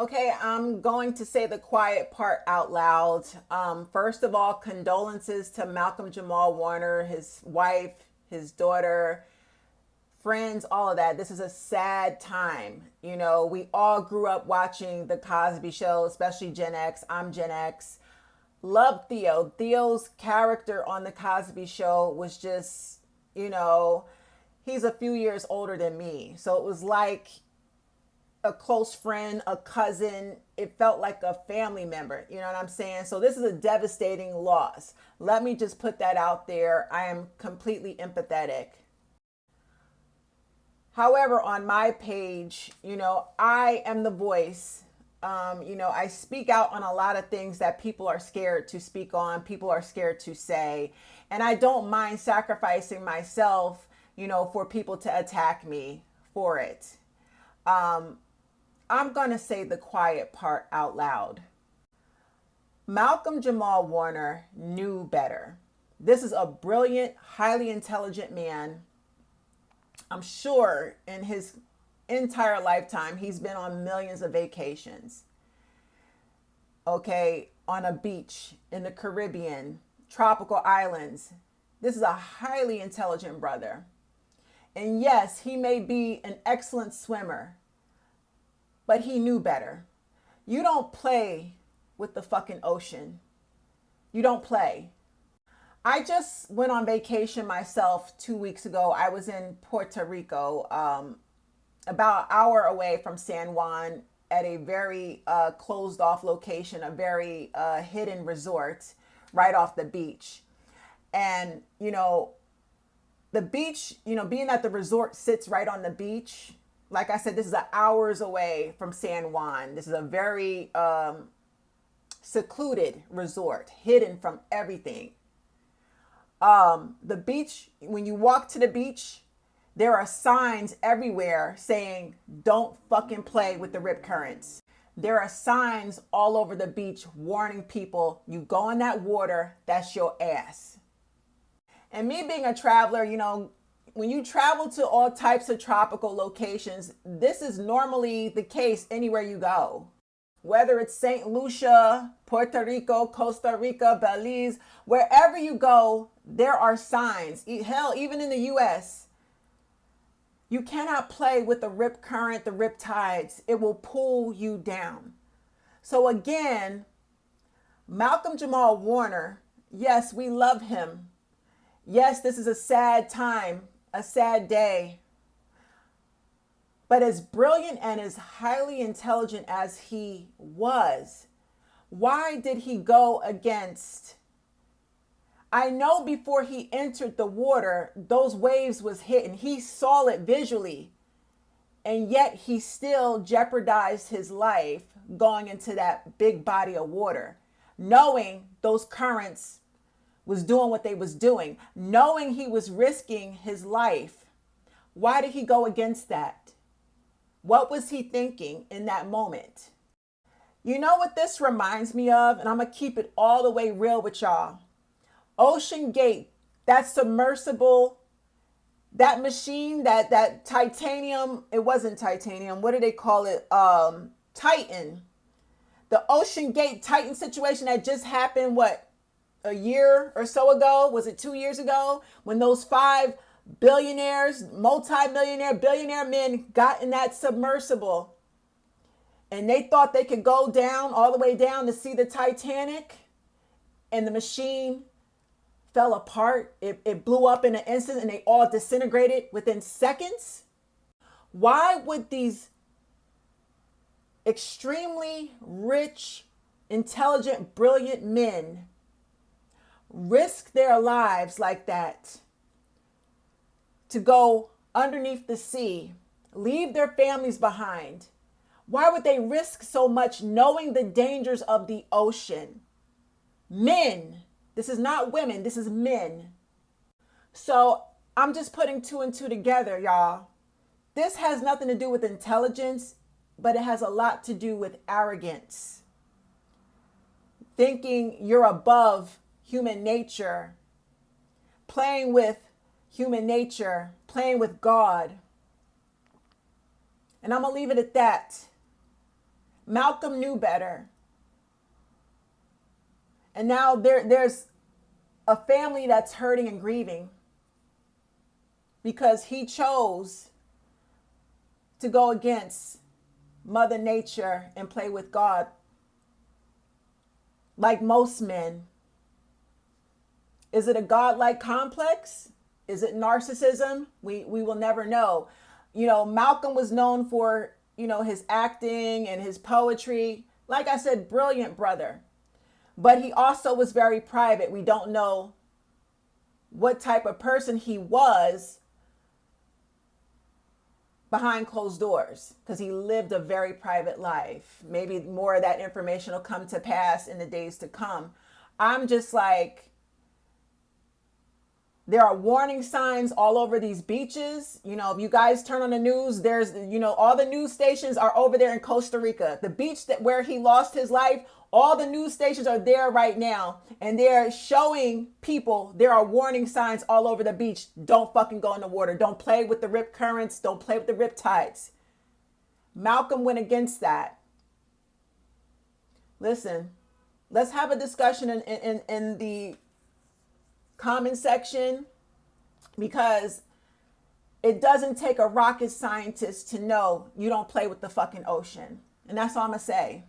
Okay, I'm going to say the quiet part out loud. First of all, condolences to Malcolm Jamal Warner, his wife, his daughter, friends, all of that. This is a sad time. You know, we all grew up watching The Cosby Show, especially Gen X. I'm Gen X. Love Theo. Theo's character on The Cosby Show was just, you know, he's a few years older than me. So it was like a close friend, a cousin. It felt like a family member. You know what I'm saying? So this is a devastating loss. Let me just put that out there. I am completely empathetic. However, on my page, I am the voice. I speak out on a lot of things that people are scared to speak on, people are scared to say. And I don't mind sacrificing myself, for people to attack me for it. I'm going to say the quiet part out loud. Malcolm Jamal Warner knew better. This is a brilliant, highly intelligent man. I'm sure in his entire lifetime, he's been on millions of vacations. Okay, on a beach in the Caribbean, tropical islands. This is a highly intelligent brother. And yes, he may be an excellent swimmer, but he knew better. You don't play with the fucking ocean. You don't play. I just went on vacation myself 2 weeks ago. I was in Puerto Rico, about an hour away from San Juan, at a very closed off location, a very hidden resort right off the beach. And, the beach, being that the resort sits right on the beach, like I said, this is hours away from San Juan. This is a very secluded resort, hidden from everything. The beach, when you walk to the beach, there are signs everywhere saying, don't fucking play with the rip currents. There are signs all over the beach warning people, you go in that water, that's your ass. And me being a traveler, when you travel to all types of tropical locations, this is normally the case anywhere you go. Whether it's St. Lucia, Puerto Rico, Costa Rica, Belize, wherever you go, there are signs. Hell, even in the US, you cannot play with the rip current, the rip tides. It will pull you down. So again, Malcolm Jamal Warner, yes, we love him. Yes, this is a sad time, a sad day. But as brilliant and as highly intelligent as he was, why did he go against? I know before he entered the water, those waves was hitting. He saw it visually. And yet he still jeopardized his life going into that big body of water, knowing those currents was doing what they was doing, knowing he was risking his life. Why did he go against that? What was he thinking in that moment? You know what this reminds me of? And I'm going to keep it all the way real with y'all. Ocean Gate, that submersible, that machine, that titanium, it wasn't titanium. What do they call it? Titan. The Ocean Gate Titan situation that just happened, a year or so ago? Was it 2 years ago? When those 5 billionaires, multi-millionaire, billionaire men got in that submersible and they thought they could go down, all the way down to see the Titanic, and the machine fell apart. It blew up in an instant and they all disintegrated within seconds. Why would these extremely rich, intelligent, brilliant men risk their lives like that to go underneath the sea, leave their families behind? Why would they risk so much knowing the dangers of the ocean? Men. This is not women. This is men. So I'm just putting two and two together, y'all. This has nothing to do with intelligence, but it has a lot to do with arrogance. Thinking you're above human nature, playing with human nature, playing with God. And I'm going to leave it at that. Malcolm knew better. And now there's a family that's hurting and grieving because he chose to go against Mother Nature and play with God. Like most men. Is it a godlike complex? Is it narcissism? We will never know. You know, Malcolm was known for, you know, his acting and his poetry. Like I said, brilliant brother. But he also was very private. We don't know what type of person he was behind closed doors because he lived a very private life. Maybe more of that information will come to pass in the days to come. I'm just like, there are warning signs all over these beaches. You know, if you guys turn on the news, there's, you know, all the news stations are over there in Costa Rica. The beach that where he lost his life, all the news stations are there right now. And they're showing people there are warning signs all over the beach. Don't fucking go in the water. Don't play with the rip currents. Don't play with the rip tides. Malcolm went against that. Listen, let's have a discussion in the comment section, because it doesn't take a rocket scientist to know you don't play with the fucking ocean. And that's all I'm gonna say.